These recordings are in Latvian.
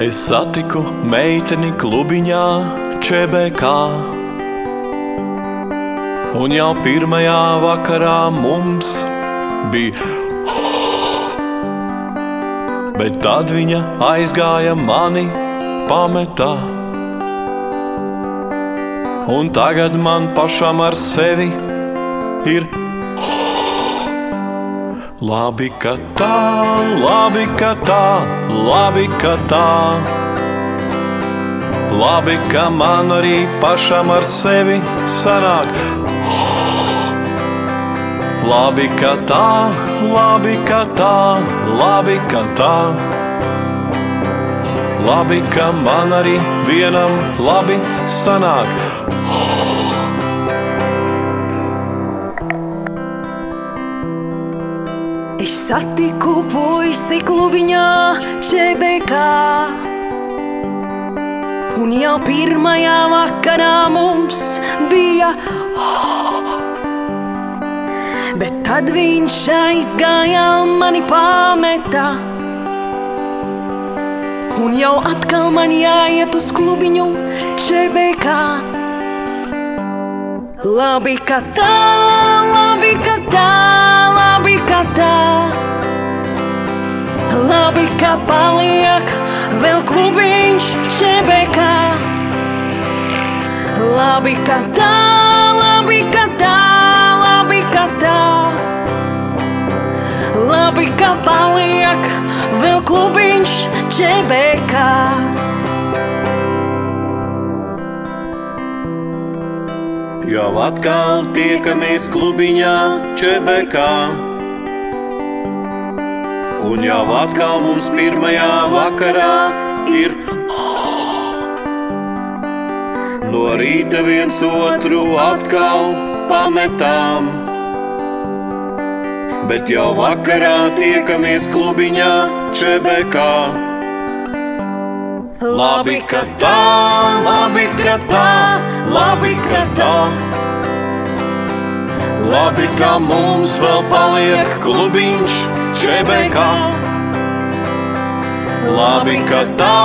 Es satiku meiteni klubiņā ČBK, un jau pirmajā vakarā mums bija bet tad viņa aizgāja, mani pametā. Un tagad man pašam ar sevi ir labi, ka tā, labi, ka tā, labi, ka tā. Labi, ka man arī pašam ar sevi sanāk. Labi, ka tā, labi, ka tā, labi, ka tā. Labi, ka man arī vienam labi sanāk. Es satiku puisi klubiņā ČBK, un jau pirmajā vakarā mums bija bet tad viņš aizgāja, mani pametā. Un jau atkal man jāiet uz klubiņu ČBK. Labi, ka tā, labi, ka tā, labi, ka tā. Labi, ka paliek vēl klubiņš ČBK. Labi, ka tā, labi, ka tā, labi, ka tā. Labi, ka paliek vēl klubiņš ČBK. Jau atkal tiekamies klubiņā ČBK, un jau atkal mums pirmajā vakarā ir no rīta viens otru atkal pametām. Bet jau vakarā tiekamies klubiņā ČBK. Labi, ka tā, labi, ka tā, labi, ka tā. Labi, ka mums vēl paliek klubiņš ČBK. Labi, ka tā,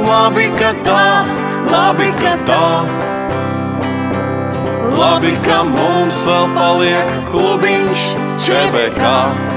labi, ka tā, labi, ka tā. Labi, ka mums vēl paliek klubiņš ČBK.